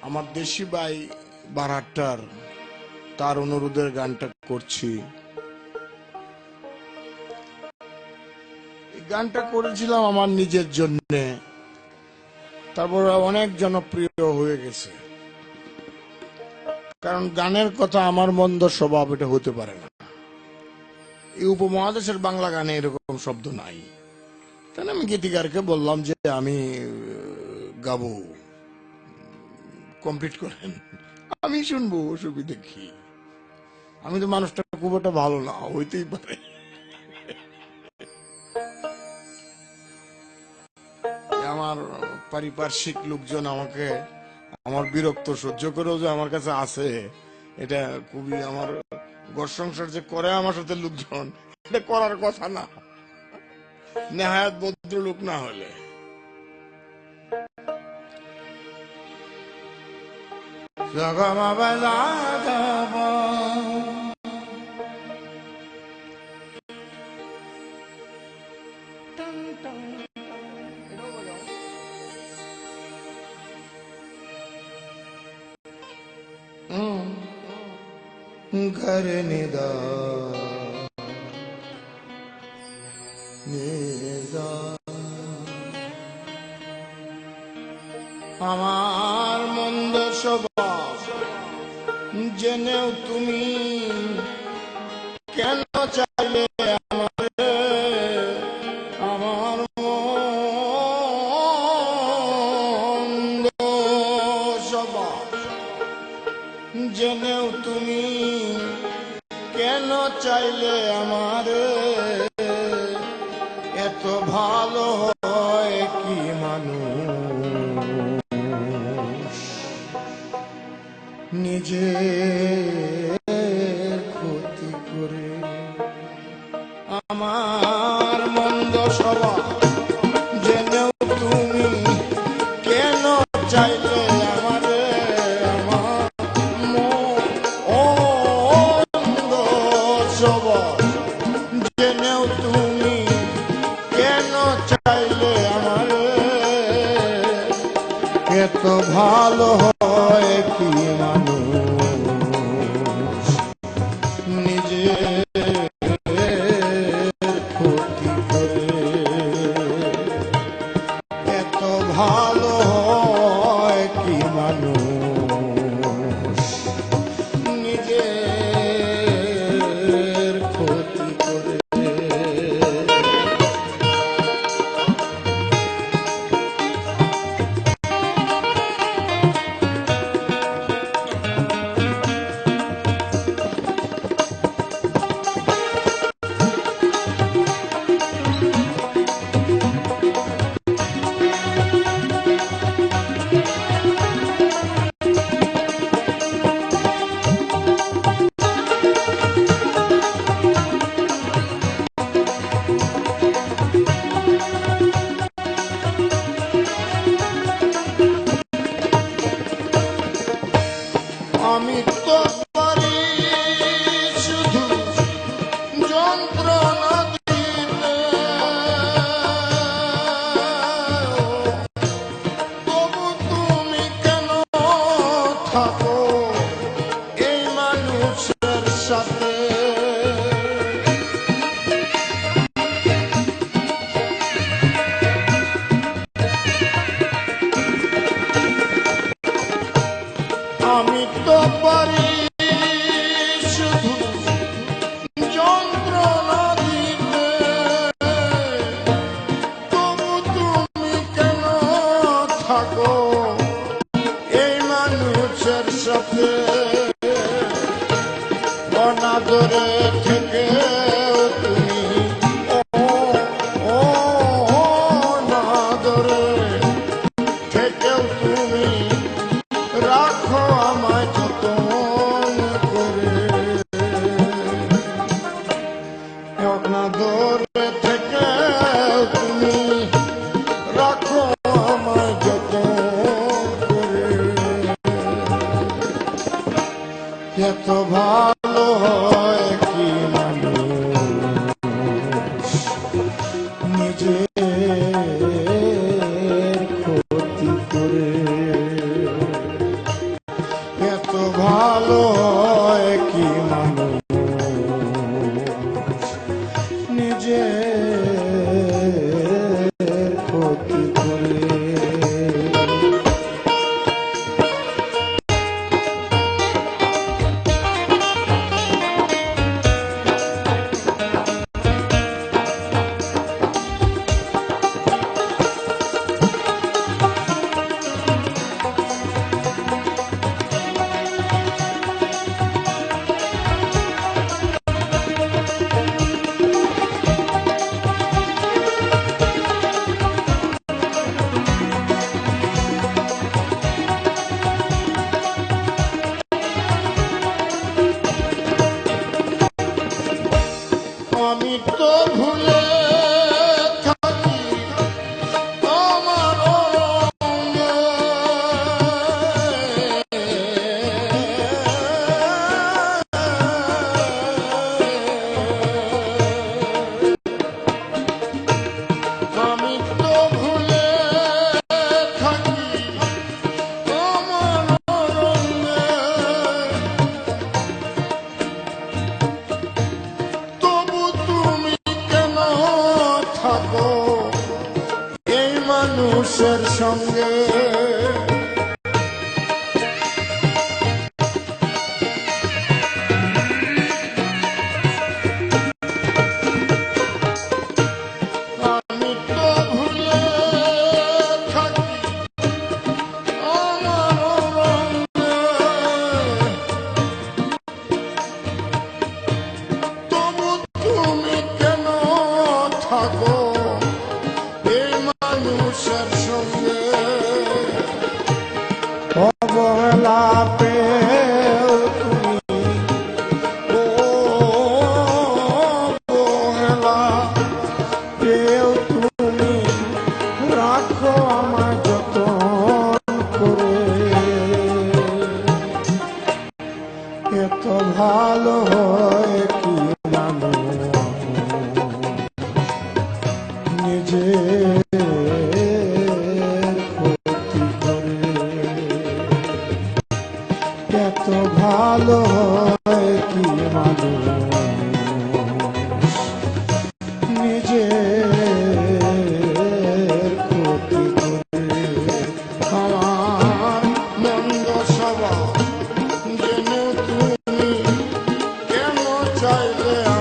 আমার দেশি ভাই বারহাট্টার, তার অনুরোধের গানটা করছি। এই গানটা করেছিলাম আমার নিজের জন্যে, তারপর অনেক জনপ্রিয় হয়ে গেছে। কারণ গানের কথা আমার মন্দ স্বভাব এটা হতে পারে না। এই উপমহাদেশের বাংলা গানে এরকম শব্দ নাই। তাই আমি গীতিকারকে বললাম যে আমি গাবো, কমপ্লিট করেন, আমি শুনবো, অসুবিধে কি? আমি তো মানুষটা খুব একটা ভালো না, হইতেই পারে। আমার পারিপার্শ্বিক লোকজন আমাকে আমার বিরক্ত সহ্য করেও যে আমার কাছে আছে, এটা খুবই আমার ঘর সংসার যে করে আমার সাথে লোকজন, এটা করার কথা না, নেহায়াত ভদ্রলোক না হলে। ঘর নিদা আমার মন্দ স্বভাব জেনেও তুমি কেন চাইলে আমারে, আমার মন্দ স্বভাব জেনেও তুমি কেন চাইলে আমারে, এত ভালো হয় কি মানুষ নিজে ক্ষতি করে। আমার মন্দ স্বভাব জেনেও তুমি কেন চাইলে আমারে, আমার মন্দ স্বভাব জেনেও তুমি কেন চাইলে আমারে, এত ভালো হয় কি মানুষ নিজে ক্ষতি করে, এত ভালো হয় কি মানুষ নিজের ক্ষতি করে। আমি তো পারি শুধু যন্ত্রণা দিতে, তবু তুমি কেন থাকো এই মানুষের সাথে। আমি তো পারি শুধু যন্ত্রণা দিতে, তবু তুমি কেন থাকো এই মানুষের সাথে। অনাদরে থেকে তুমি অনাদরে থেকেও তুমি রাখো আমায় যতন করে। অনাদরে থেকে তুমি রাখো আমায় যতন করে, এত ভালো হয় কি মানুষ নিজের ক্ষতি করে। ভালো হয় কি মানুষ নিজের ক্ষতি করে। আমার মন্দ স্বভাব যেন তুমি কেন চাইলে